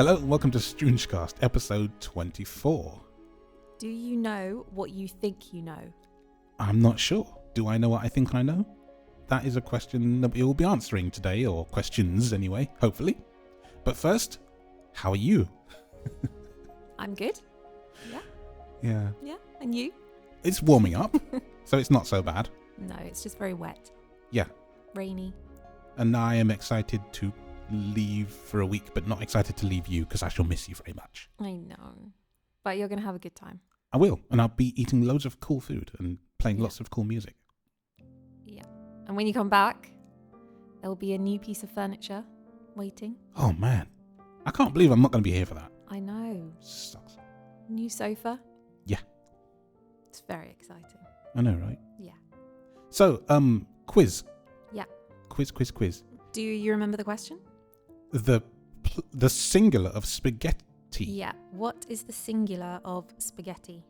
Hello and welcome to StroongeCast, episode 24. Do you know what you think you know? I'm not sure. Do I know what I think I know? That is a question that we will be answering today, or questions anyway, hopefully. But first, how are you? I'm good. Yeah. Yeah, and you? It's warming up, so it's not so bad. No, it's just very wet. Yeah. Rainy. And I am excited to leave for a week, but not excited to leave you because I shall miss you very much. I know. But you're going to have a good time. I will, and I'll be eating loads of cool food and playing lots of cool music. Yeah. And when you come back, there will be a new piece of furniture waiting. Oh man, I can't believe I'm not going to be here for that. I know. Sucks. New sofa. Yeah. It's very exciting. I know, right? Yeah. So, quiz. Yeah. Quiz. Do you remember the question? The singular of spaghetti. Yeah. What is the singular of spaghetti?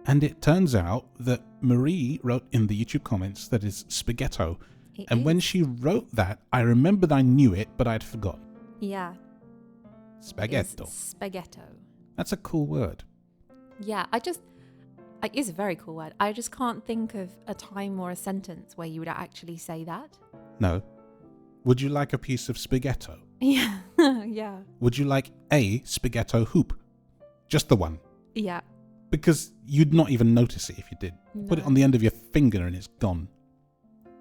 And it turns out that Marie wrote in the YouTube comments that it's spaghetto. When she wrote that, I remembered I knew it, but I'd forgotten. Yeah. Spaghetto. Spaghetto. That's a cool word. Yeah, it is a very cool word. I just can't think of a time or a sentence where you would actually say that. No. Would you like a piece of spaghetto? Yeah. Yeah. Would you like a spaghetto hoop? Just the one. Yeah. Because you'd not even notice it if you did. No. Put it on the end of your finger and it's gone.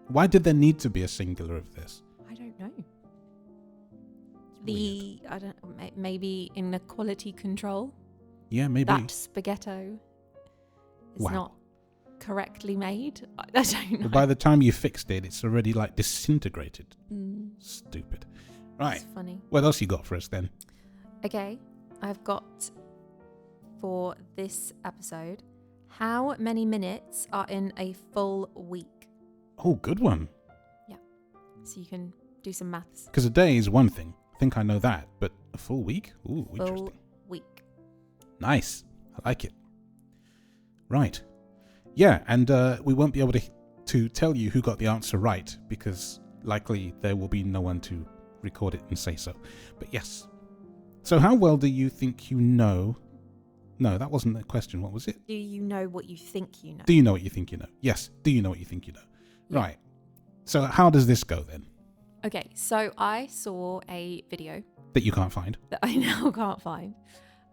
Why did there need to be a singular of this? I don't know. Weird. Maybe in the quality control. Yeah, maybe. That spaghetto is not correctly made. I don't know. But by the time you fixed it, it's already like disintegrated. Stupid. Right. It's funny. What else you got for us then? Okay, I've got for this episode, how many minutes are in a full week? Oh, good one. Yeah. So you can do some maths. Because a day is one thing. I think I know that. But a full week? Ooh, interesting. Full week. Nice. I like it. Right. Yeah, and we won't be able to tell you who got the answer right because likely there will be no one to record it and say so. But yes. So how well do you think you know? No, that wasn't the question. What was it? Do you know what you think you know? Do you know what you think you know? Yes. Do you know what you think you know? Yeah. Right. So how does this go then? Okay, so I saw a video That you can't find. that I now can't find.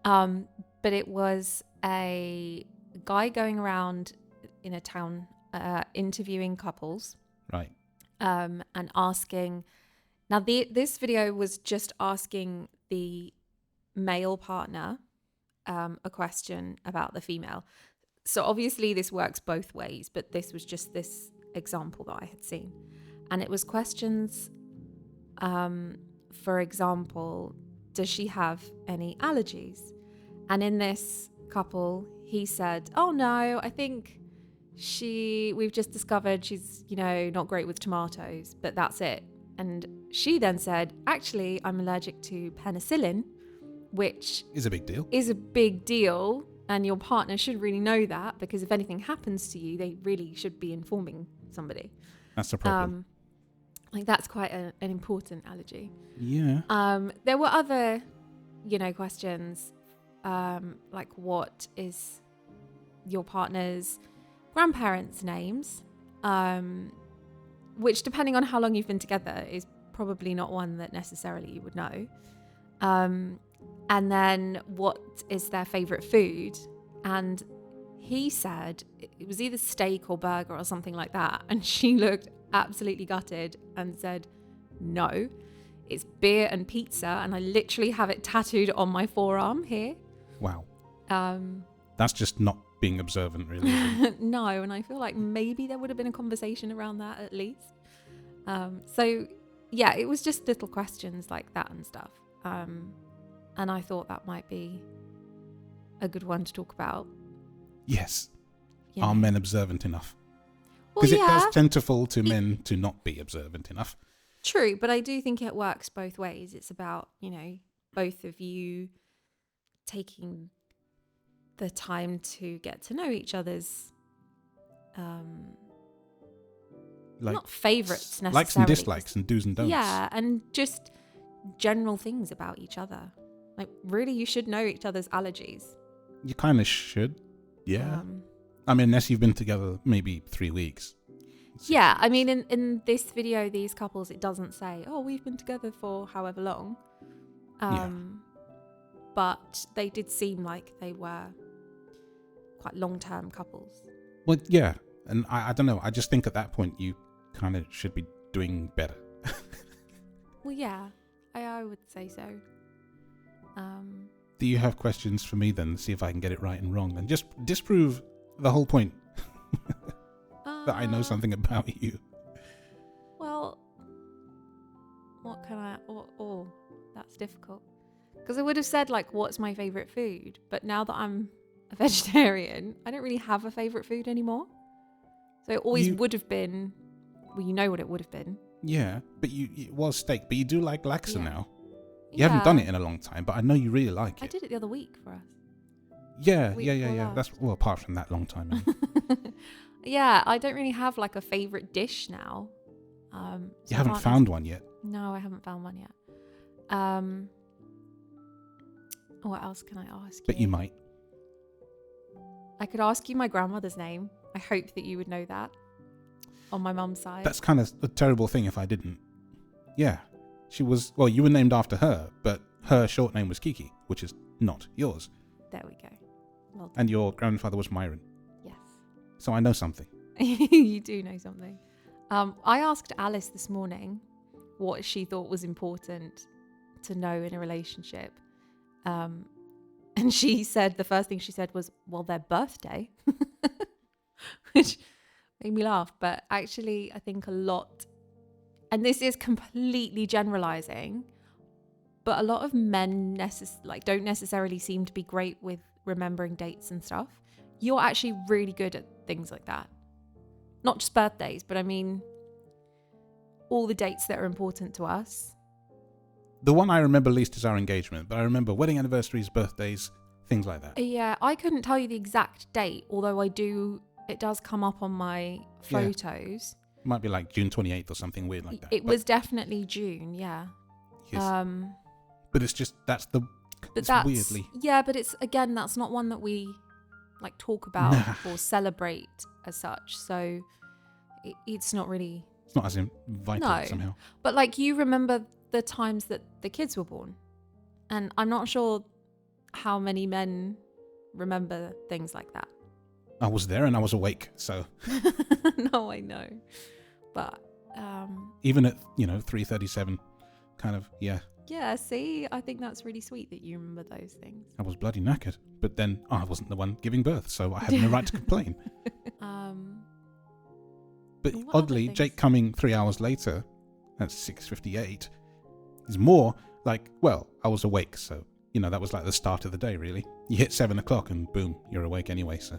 But it was a guy going around in a town interviewing couples. Right. And asking. Now, this video was just asking the male partner a question about the female. So obviously this works both ways, but this was just this example that I had seen. And it was questions, for example, does she have any allergies? And in this couple, he said, oh no, I think we've just discovered she's, not great with tomatoes, but that's it. And she then said, actually, I'm allergic to penicillin, which Is a big deal. is a big deal. And your partner should really know that because if anything happens to you, they really should be informing somebody. That's the problem. That's quite an important allergy. Yeah. There were other, questions, like what is your partner's grandparents' names, which depending on how long you've been together is probably not one that necessarily you would know. And then what is their favorite food? And he said it was either steak or burger or something like that. And she looked absolutely gutted and said, no, it's beer and pizza. And I literally have it tattooed on my forearm here. Wow. That's just not being observant, really. No, and I feel like maybe there would have been a conversation around that at least. So yeah, it was just little questions like that and stuff. And I thought that might be a good one to talk about. Yes. Yeah. Are men observant enough? Well, Because it does tend to fall to men to not be observant enough. True, but I do think it works both ways. It's about, both of you taking the time to get to know each other's not favourites necessarily. Likes and dislikes and do's and don'ts. Yeah, and just general things about each other. Like, really, you should know each other's allergies. You kind of should. Yeah. I mean, unless you've been together maybe 3 weeks. Yeah, I mean, in this video, these couples, it doesn't say, oh, we've been together for however long. But they did seem like they were quite long-term couples. Well, yeah. And I don't know. I just think at that point, you kind of should be doing better. Well, yeah, I would say so. Do you have questions for me then? See if I can get it right and wrong. And just disprove the whole point that I know something about you. Well, what can I... Oh, that's difficult. Because I would have said, like, what's my favourite food? But now that I'm a vegetarian, I don't really have a favourite food anymore. So it always would have been... Well, you know what it would have been. Yeah, but it was steak. But you do like laksa now. You haven't done it in a long time, but I know you really like it. I did it the other week for us. Yeah. That's, well, apart from that long time. Yeah, I don't really have like a favourite dish now. You haven't found one yet? No, I haven't found one yet. What else can I ask you? But you might. I could ask you my grandmother's name. I hope that you would know that. On my mum's side. That's kind of a terrible thing if I didn't. Yeah. She was, well, you were named after her, but her short name was Kiki, which is not yours. There we go. Well done. And your grandfather was Myron. Yes. So I know something. You do know something. I asked Alice this morning what she thought was important to know in a relationship. And she said, the first thing she said was, well, their birthday. Which made me laugh. But actually, I think a lot... And this is completely generalizing, but a lot of men don't necessarily seem to be great with remembering dates and stuff. You're actually really good at things like that. Not just birthdays, but I mean, all the dates that are important to us. The one I remember least is our engagement, but I remember wedding anniversaries, birthdays, things like that. Yeah, I couldn't tell you the exact date, although it does come up on my photos. It might be like June 28th or something weird like that. It was definitely June, yeah. Yes. But it's just, that's weirdly. Yeah, but it's, again, that's not one that we like talk about or celebrate as such. So it's not really... It's not as vital somehow. But like, you remember the times that the kids were born. And I'm not sure how many men remember things like that. I was there and I was awake, so... No, I know. But... even at, 3:37, kind of, yeah. Yeah, see? I think that's really sweet that you remember those things. I was bloody knackered. But then I wasn't the one giving birth, so I had no right to complain. But oddly, Jake coming 3 hours later, that's 6:58, is more like, well, I was awake, so, that was like the start of the day, really. You hit 7 o'clock and boom, you're awake anyway, so...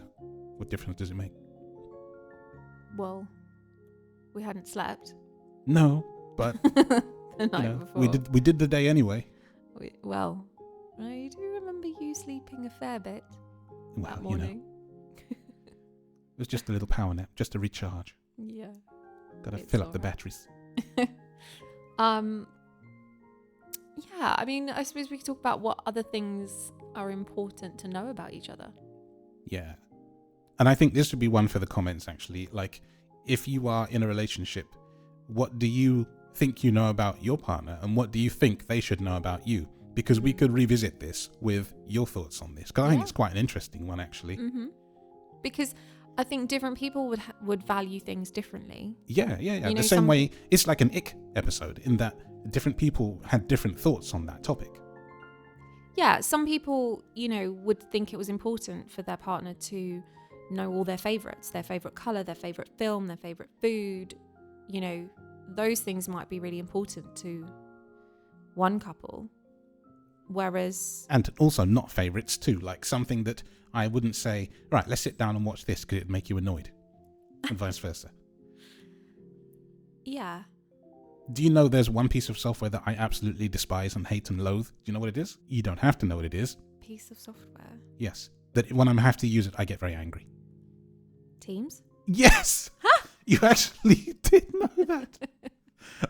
What difference does it make? Well, we hadn't slept. No, but the night before. we did the day anyway. I do remember you sleeping a fair bit that morning. It was just a little power nap, just to recharge. Yeah. Gotta fill up the batteries. Yeah, I mean, I suppose we could talk about what other things are important to know about each other. Yeah. And I think this would be one for the comments, actually. Like, if you are in a relationship, what do you think you know about your partner? And what do you think they should know about you? Because we could revisit this with your thoughts on this. Because I think it's quite an interesting one, actually. Mm-hmm. Because I think different people would value things differently. Yeah. The same way, it's like an ick episode in that different people had different thoughts on that topic. Yeah, some people, would think it was important for their partner to know all their favourites, their favourite colour, their favourite film, their favourite food. Those things might be really important to one couple. Whereas... And also not favourites too, like something that I wouldn't say, right, let's sit down and watch this because it'd make you annoyed. And vice versa. Yeah. Do you know there's one piece of software that I absolutely despise and hate and loathe? Do you know what it is? You don't have to know what it is. Piece of software? Yes. That when I have to use it, I get very angry. Teams? Yes! Huh? You actually did know that.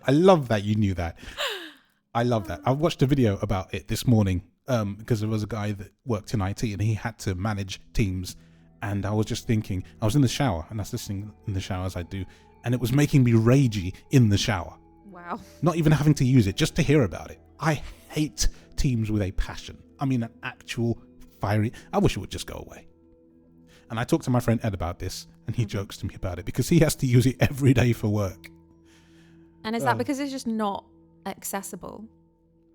I love that you knew that. I love that. I watched a video about it this morning because there was a guy that worked in IT and he had to manage Teams. And I was just thinking, I was in the shower and I was listening in the shower as I do, and it was making me ragey in the shower. Wow. Not even having to use it, just to hear about it. I hate Teams with a passion. I mean, an actual fiery. I wish it would just go away. And I talked to my friend Ed about this, and he jokes to me about it because he has to use it every day for work. And is that because it's just not accessible?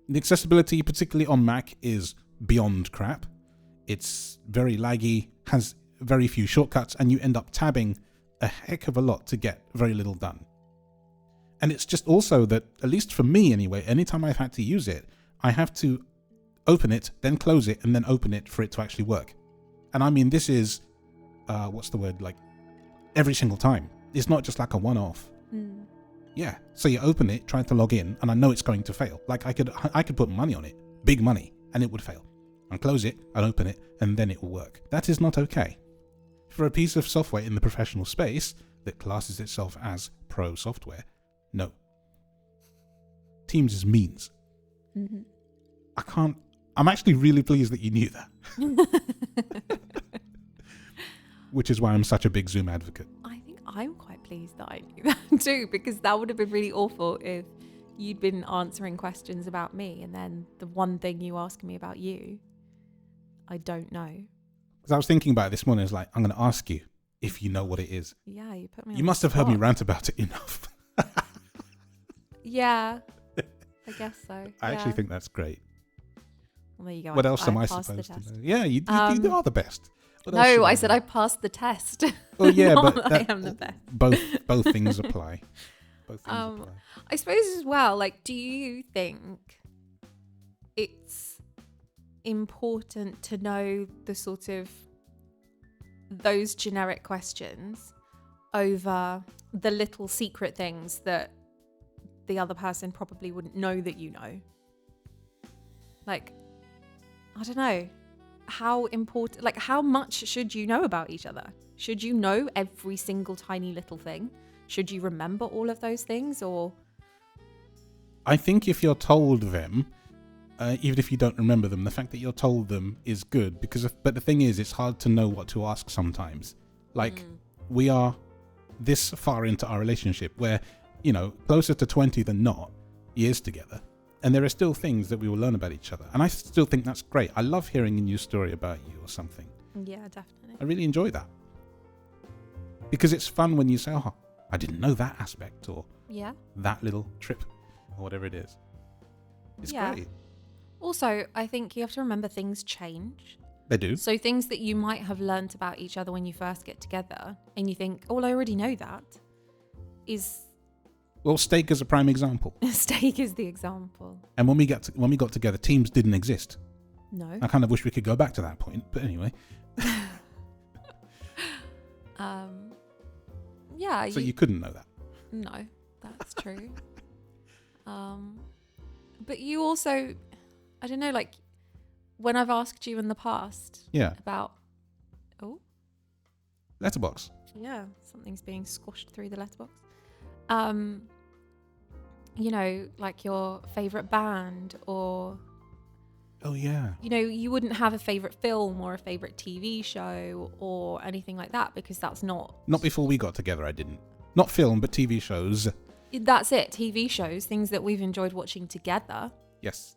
The accessibility, particularly on Mac, is beyond crap. It's very laggy, has very few shortcuts, and you end up tabbing a heck of a lot to get very little done. And it's just also that, at least for me anyway, anytime I've had to use it, I have to open it, then close it, and then open it for it to actually work. And I mean, this is, like every single time. It's not just like a one-off. Mm. Yeah. So you open it, try to log in, and I know it's going to fail. Like I could put money on it, big money, and it would fail. I'd close it, I'd open it, and then it will work. That is not okay. For a piece of software in the professional space that classes itself as pro software, no. Teams is means. Mm-hmm. I'm actually really pleased that you knew that. Which is why I'm such a big Zoom advocate. I think I'm quite pleased that I knew that too, because that would have been really awful if you'd been answering questions about me and then the one thing you ask me about you, I don't know. Because I was thinking about it this morning, I was like, I'm going to ask you if you know what it is. Yeah, you put me on You the must have heard me spot. rant about it enough. Yeah, I guess so. I actually think that's great. Well, there you go. What else am I passed the supposed to test. know? Yeah, you are the best. What else No, should I said know? I passed the test. Oh yeah, Not but that I am the best. both things apply. Both things apply. I suppose as well, like, do you think it's important to know the sort of those generic questions over the little secret things that the other person probably wouldn't know that you know? Like, I don't know. How important, like, how much should you know about each other? Should you know every single tiny little thing? Should you remember all of those things? Or I think if you're told them, even if you don't remember them, the fact that you're told them is good. But the thing is, it's hard to know what to ask sometimes. Like, we are this far into our relationship where, closer to 20 than not years together. And there are still things that we will learn about each other. And I still think that's great. I love hearing a new story about you or something. yeah, definitely. I really enjoy that. Because it's fun when you say, oh, I didn't know that aspect, or Yeah. that little trip, or whatever it is. It's great. Also, I think you have to remember things change. They do. So things that you might have learnt about each other when you first get together and you think, oh, well, I already know that, is... Well, steak is a prime example. Steak is the example. And when we got together, Teams didn't exist. No. I kind of wish we could go back to that point, but anyway. Yeah. So you couldn't know that. No, that's true. But you also, I don't know, like when I've asked you in the past Yeah. about, Letterbox. yeah, something's being squashed through the letterbox. Like your favorite band, or Oh yeah. you wouldn't have a favorite film or a favorite TV show or anything like that, because that's not Before we got together, I didn't. Not film, but TV shows. That's it. TV shows, things that we've enjoyed watching together. Yes.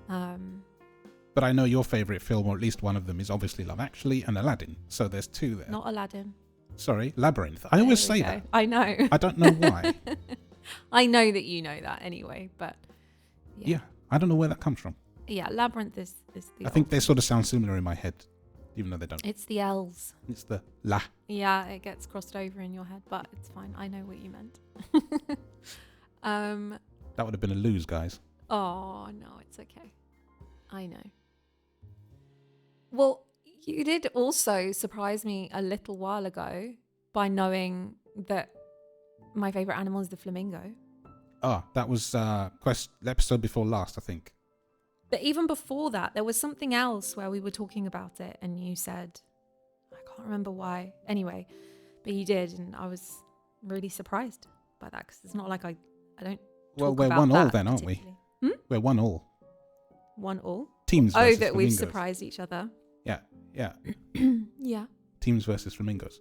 But I know your favorite film, or at least one of them, is obviously Love Actually and Aladdin. So there's two there. Not Aladdin. Sorry, Labyrinth. I always say that. I know. I don't know why. I know that you know that anyway, but Yeah. I don't know where that comes from. Yeah, Labyrinth is the I think they sort of sound similar in my head, even though they don't. It's the L's. It's the la. Yeah, it gets crossed over in your head, but it's fine. I know what you meant. That would have been a lose, guys. Oh, no, it's okay. I know. Well, you did also surprise me a little while ago by knowing that my favorite animal is the flamingo. Oh, that was episode before last, I think. But even before that, there was something else where we were talking about it and you said, I can't remember why. Anyway, but you did, and I was really surprised by that, because it's not like I don't Well, talk we're about 1-1 that then, aren't we? particularly. We're 1-1. 1-1? Teams Oh, versus that we've flamingos. surprised each other. Yeah. Yeah. Teams versus flamingos.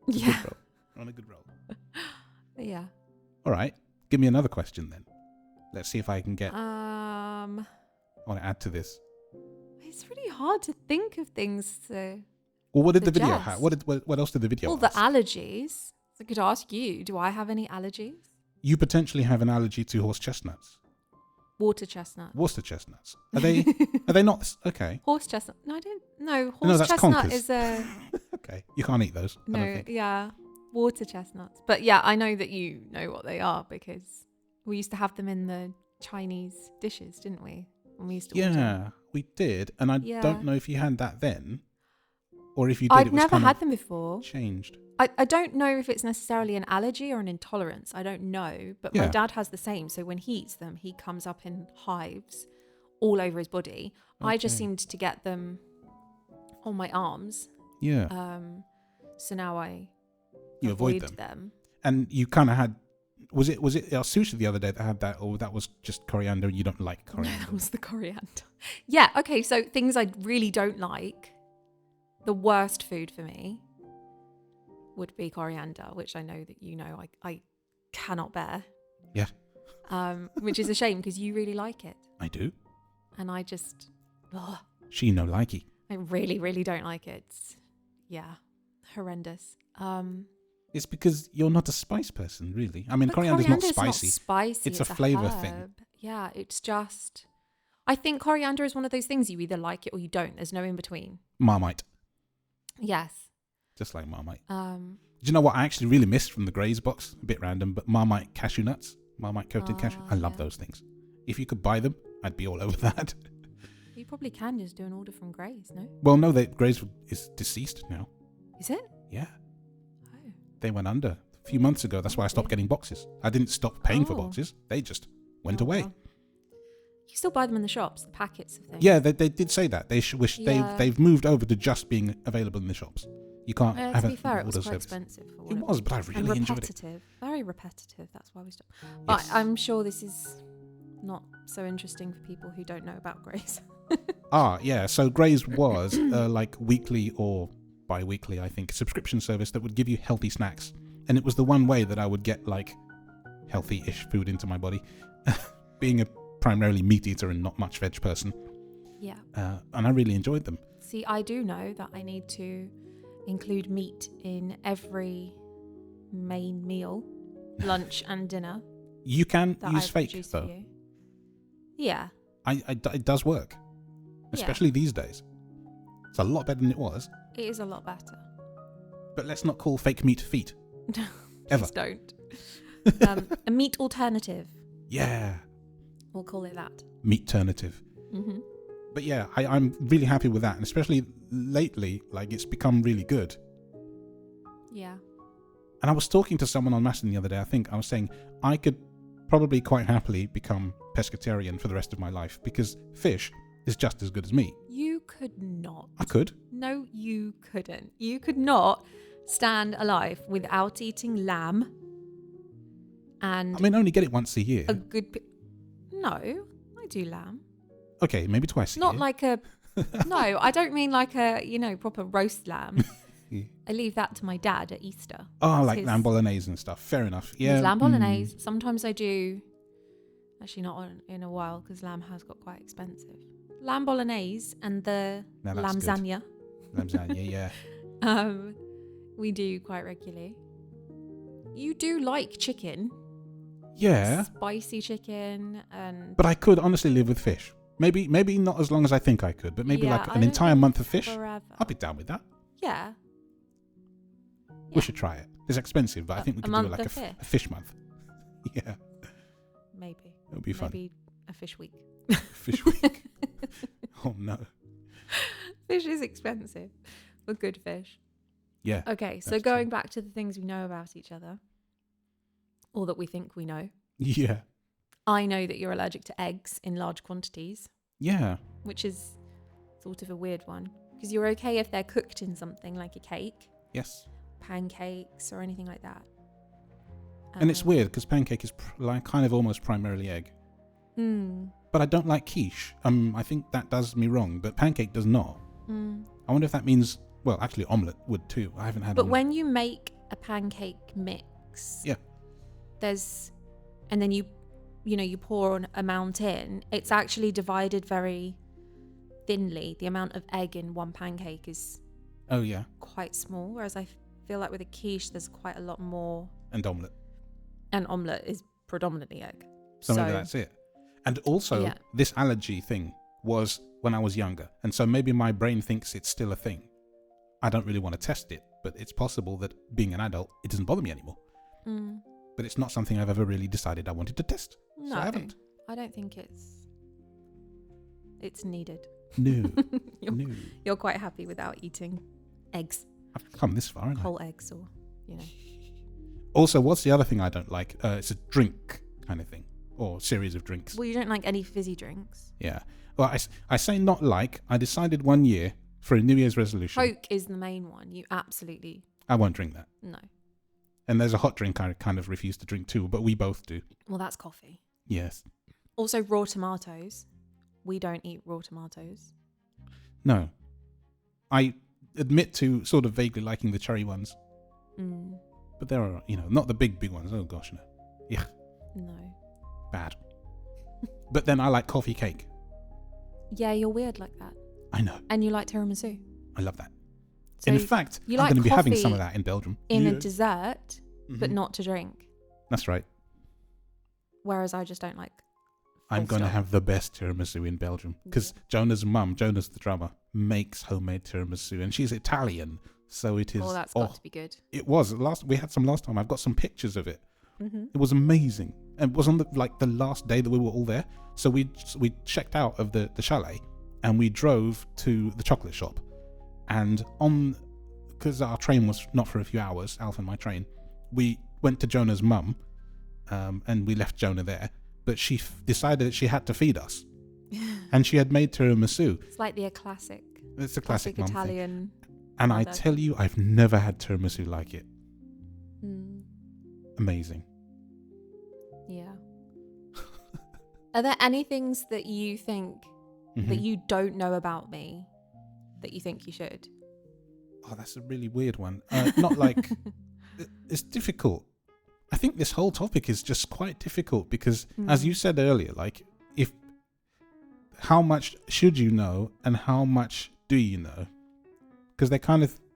It's a Yeah. good roll. We're on a good roll. Yeah. All right. Give me another question then. Let's see if I can get. I want to add to this. It's really hard to think of things to. Well, what did the video suggest. have? What else did the video Well, the ask? allergies. I could ask you, do I have any allergies? You potentially have an allergy to horse chestnuts. Water chestnut. Worcester chestnuts. Are they not? Okay. Horse chestnut. No, I don't. No, horse No, that's chestnut conkers. is a. Okay. You can't eat those. I don't No, think. yeah. Water chestnuts. But yeah, I know that you know what they are because we used to have them in the Chinese dishes, didn't we? When we used to order. Yeah, we did. And I Yeah. don't know if you had that then or if you did, I've it was never kind had of them before. changed. I don't know if it's necessarily an allergy or an intolerance. I don't know. But my Yeah. dad has the same. So when he eats them, he comes up in hives all over his body. I just Okay. seemed to get them on my arms. Yeah. So now I You avoid them. them. And you kind of had. Was it our sushi the other day that had that, or that was just coriander? You don't like coriander. That was the coriander. Yeah, okay, so things I really don't like. The worst food for me would be coriander, which I know that you know I cannot bear. Yeah. Which is a shame because you really like it. I do. And I just, She no likey. I really, really don't like it. It's, yeah, horrendous. It's because you're not a spice person, really. I mean, But coriander's not coriander's spicy. spicy. It's a flavour thing. herb. Yeah, it's just. I think coriander is one of those things you either like it or you don't. There's no in between. Marmite. Yes. Just like Marmite. Um. Do you know what I actually really missed from the Graze box? A bit random, but Marmite cashew nuts. Marmite coated cashew. I love those things. If you could buy them, I'd be all over that. You probably can just do an order from Graze, no? Well, no, Graze is deceased now. Is it? Yeah. Oh. They went under a few months ago. That's why I stopped getting boxes. I didn't stop paying for Oh. boxes. They just went Oh, away. well. You still buy them in the shops, the packets of things. Yeah, they did say that. They Yeah. they've moved over to just being available in the shops. You can't have To be an fair, it was order quite service. expensive. For what It was, but I really and enjoyed it. repetitive. Very repetitive. That's why we stopped. But Yes. I'm sure this is not so interesting for people who don't know about Graze. Yeah. So Graze was like weekly or bi-weekly, I think, subscription service that would give you healthy snacks, and it was the one way that I would get like healthy-ish food into my body, being a primarily meat eater and not much veg person. Yeah. And I really enjoyed them. See, I do know that I need to include meat in every main meal, lunch and dinner You can that use I fake produce for though. you. Yeah. It does work, especially these days. It's a lot better than it was. It is a lot better. But let's not call fake meat feet. Ever. Please don't. A meat alternative. Yeah. We'll call it that. Meat-ternative. Mm-hmm. But yeah, I'm really happy with that. And especially lately, like it's become really good. Yeah. And I was talking to someone on Mastodon the other day. I think I was saying I could probably quite happily become pescatarian for the rest of my life because fish is just as good as meat. You could not. I could. No, you couldn't. You could not stand alive without eating lamb and I mean, I only get it once a year. a good... No, I do lamb. Okay, maybe twice a Not year. like a... No, I don't mean like a, proper roast lamb. Yeah. I leave that to my dad at Easter. Oh, That's like his- lamb bolognese and stuff. Fair enough. Yeah. his lamb bolognese. Sometimes I do... Actually, not in a while because lamb has got quite expensive. Lamb bolognese and the Now that's good. lasagna. Lasagna, yeah. We do quite regularly. You do like chicken. Yeah. Spicy chicken and... But I could honestly live with fish. Maybe not as long as I think I could, but maybe Yeah, like I an don't entire think month of fish. forever. I'll be down with that. Yeah. We should try it. It's expensive, but I think we A could do month like of a fish month. Yeah, Maybe. it would be fun. Maybe a fish week. Fish week. Oh no. Fish is expensive for good fish. Yeah. Okay, so That's going back to the things we know about each other, or that we think we know. Yeah. I know that you're allergic to eggs in large quantities, Yeah. which is sort of a weird one. Because you're okay if they're cooked in something like a cake, Yes. pancakes, or anything like that. And it's weird because pancake is like kind of almost primarily egg. But I don't like quiche. I think that does me wrong, but pancake does not. I wonder if that means, well, actually omelette would too. I haven't had But omelette. when you make a pancake mix, Yeah. and then you pour an amount in, it's actually divided very thinly. The amount of egg in one pancake is quite small, whereas I feel like with a quiche there's quite a lot more. And omelette. And omelette is predominantly egg. So maybe that's it. And also, this allergy thing was when I was younger. And so maybe my brain thinks it's still a thing. I don't really want to test it, but it's possible that being an adult, it doesn't bother me anymore. But it's not something I've ever really decided I wanted to test. No, so I haven't. I don't think it's needed. No. You're quite happy without eating eggs. I've come this far, haven't I? Whole eggs or, Also, what's the other thing I don't like? It's a drink kind of thing. Or series of drinks. Well, you don't like any fizzy drinks. Yeah. Well, I say not like. I decided one year for a New Year's resolution. Coke is the main one. You absolutely... I won't drink that. No. And there's a hot drink I kind of refuse to drink too, but we both do. Well, that's coffee. Yes. Also, raw tomatoes. We don't eat raw tomatoes. No. I admit to sort of vaguely liking the cherry ones. But there are, not the big ones. Oh gosh, no. Yeah. No. Bad. But then I like coffee cake. Yeah, you're weird like that. I know. And you like tiramisu. I love that. So in fact, I'm going to be having some of that in Belgium. In a dessert, but not to drink. That's right. Whereas I just don't like... I'm going to have the best tiramisu in Belgium. Because Jonah's mum, Jonah's the drummer, makes homemade tiramisu. And she's Italian. So it is... Oh, that's got to be good. It was. We had some last time. I've got some pictures of it. It was amazing. And it was on the last day that we were all there. So we checked out of the chalet and we drove to the chocolate shop. And because our train was not for a few hours, Alf and my train, we went to Jonah's mum and we left Jonah there. But she decided that she had to feed us. And she had made tiramisu. It's like a classic. It's a classic mum Italian. Thing. And I tell you, I've never had tiramisu like it. Amazing. Yeah. Are there any things that you think that you don't know about me that you think you should? Oh, that's a really weird one. Not like... It's difficult. I think this whole topic is just quite difficult because, as you said earlier, how much should you know and how much do you know? Because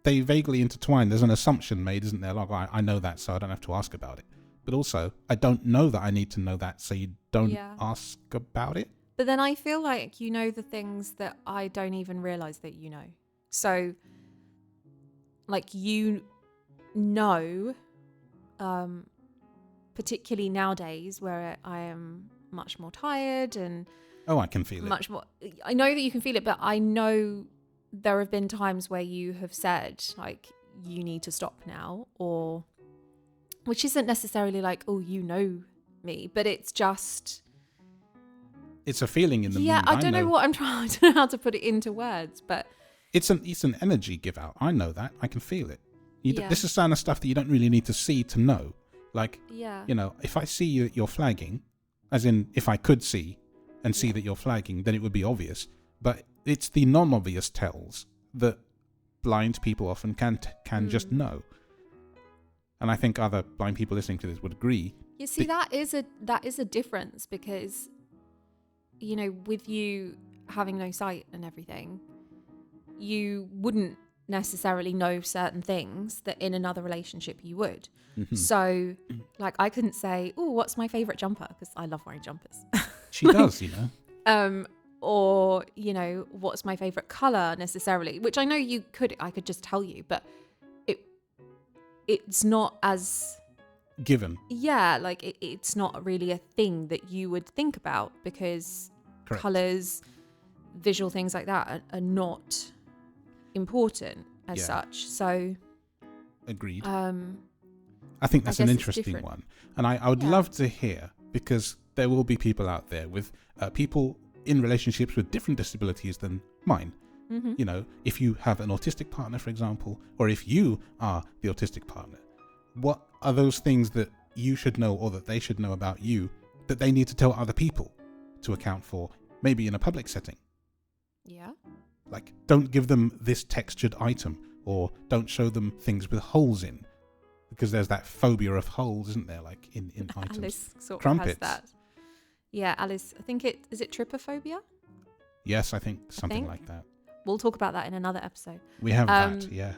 they vaguely intertwine. There's an assumption made, isn't there? Like, I know that, so I don't have to ask about it. But also, I don't know that I need to know that, so you don't ask about it. But then I feel like you know the things that I don't even realize that you know. So, particularly nowadays where I am much more tired and... Oh, I can feel it. Much more. I know that you can feel it, but I know there have been times where you have said, you need to stop now, or... Which isn't necessarily you know me, but it's just... It's a feeling in the mood. Yeah, I don't know what I'm trying... I don't know how to put it into words, but... It's an energy give out. I know that. I can feel it. This is kind of stuff that you don't really need to see to know. If I see you're flagging, as in if I could see and see that you're flagging, then it would be obvious. But it's the non-obvious tells that blind people often can just know. And I think other blind people listening to this would agree. You see, that is a difference because, with you having no sight and everything, you wouldn't necessarily know certain things that in another relationship you would. So, I couldn't say, "Oh, what's my favorite jumper?" Because I love wearing jumpers. She does, Or, what's my favorite color necessarily? Which I know I could just tell you, but it's not as given. Yeah, it's not really a thing that you would think about because Correct. Colors, visual things like that are not important as such. So, agreed. I think that's an interesting one, and I would love to hear, because there will be people out there with people in relationships with different disabilities than mine. If you have an autistic partner, for example, or if you are the autistic partner, what are those things that you should know or that they should know about you that they need to tell other people to account for, maybe in a public setting. Yeah. Like, don't give them this textured item, or don't show them things with holes in, because there's that phobia of holes, isn't there? Like in items. Alice sort of Crumpets. has that. Yeah, Alice. I think is it trypophobia? Yes, I think something like that. We'll talk about that in another episode. We have that, yeah.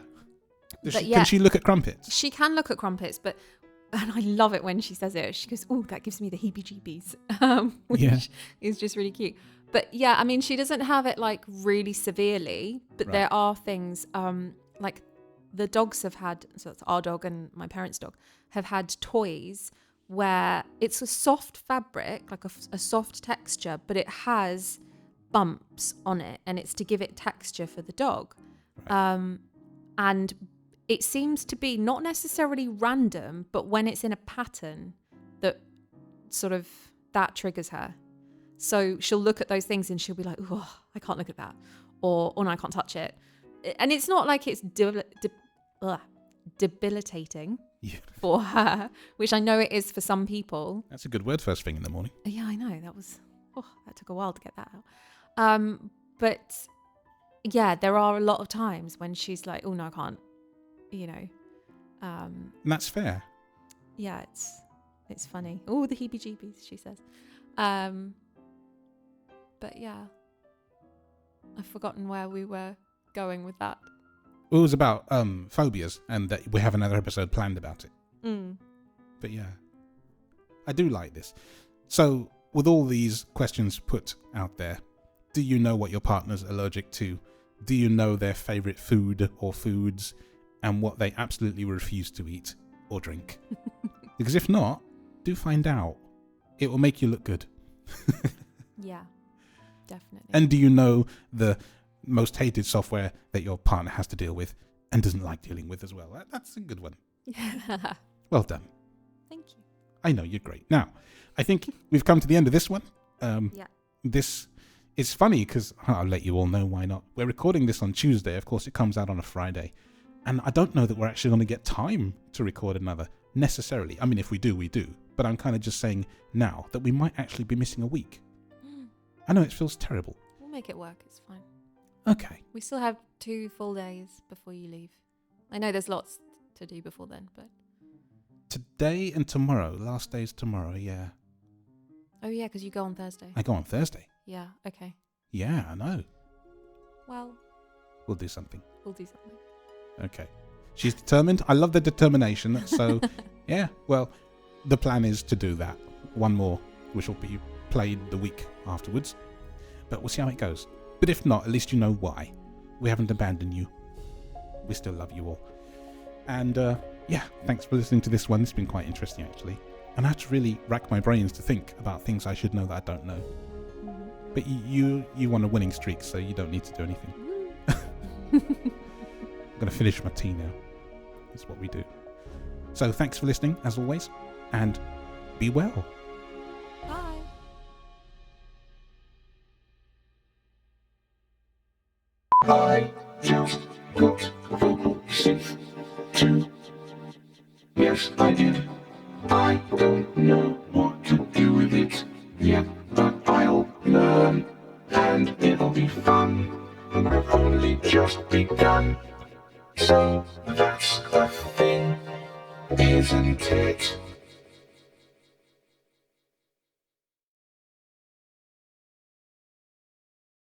But Can she look at crumpets? She can look at crumpets, and I love it when she says it. She goes, "Oh, that gives me the heebie-jeebies," which is just really cute. But yeah, I mean, she doesn't have it like really severely, but Right. there are things like the dogs have had, so it's our dog and my parents' dog, have had toys where it's a soft fabric, like a soft texture, but it has bumps on it, and it's to give it texture for the dog. Right. And it seems to be not necessarily random, but when it's in a pattern that sort of that triggers her. So she'll look at those things and she'll be like, "Oh, I can't look at that," or "Oh no, I can't touch it." And it's not like it's debilitating for her, which I know it is for some people. That's a good word first thing in the morning. Yeah, I know. That took a while to get that out. But yeah, there are a lot of times when she's like, "Oh no, I can't," you know. And that's fair. Yeah, it's funny. Oh, the heebie-jeebies, she says. But yeah, I've forgotten where we were going with that. It was about phobias, and that we have another episode planned about it. But yeah, I do like this. So with all these questions put out there, do you know what your partner's allergic to? Do you know their favorite food or foods, and what they absolutely refuse to eat or drink? Because if not, do find out. It will make you look good. Yeah, definitely. And do you know the most hated software that your partner has to deal with and doesn't like dealing with as well? That's a good one. Well done. Thank you. I know, you're great. Now, I think we've come to the end of this one. Yeah. This is funny because I'll let you all know why not. We're recording this on Tuesday. Of course, it comes out on a Friday. And I don't know that we're actually going to get time to record another necessarily. I mean, if we do, we do. But I'm kind of just saying now that we might actually be missing a week. I know it feels terrible. We'll make it work. It's fine. Okay. We still have 2 full days before you leave. I know there's lots to do before then, but... Today and tomorrow. Last day's tomorrow, yeah. Oh, yeah, because you go on Thursday. I go on Thursday. Yeah, okay. Yeah, I know. Well... We'll do something. We'll do something. Okay. She's determined. I love the determination. So, yeah, well, the plan is to do that. One more, which will be played the week afterwards. But we'll see how it goes. But if not, at least you know why. We haven't abandoned you. We still love you all. And, yeah, thanks for listening to this one. It's been quite interesting, actually. And I had to really rack my brains to think about things I should know that I don't know. Mm-hmm. But you want a winning streak, so you don't need to do anything. I'm going to finish my tea now. That's what we do. So thanks for listening, as always, and be well. Bye. I just got vocal synth 2. Yes, I did. I don't know what to do with it yet, but I'll learn, and it'll be fun. And I've only just begun. So that's the thing, isn't it?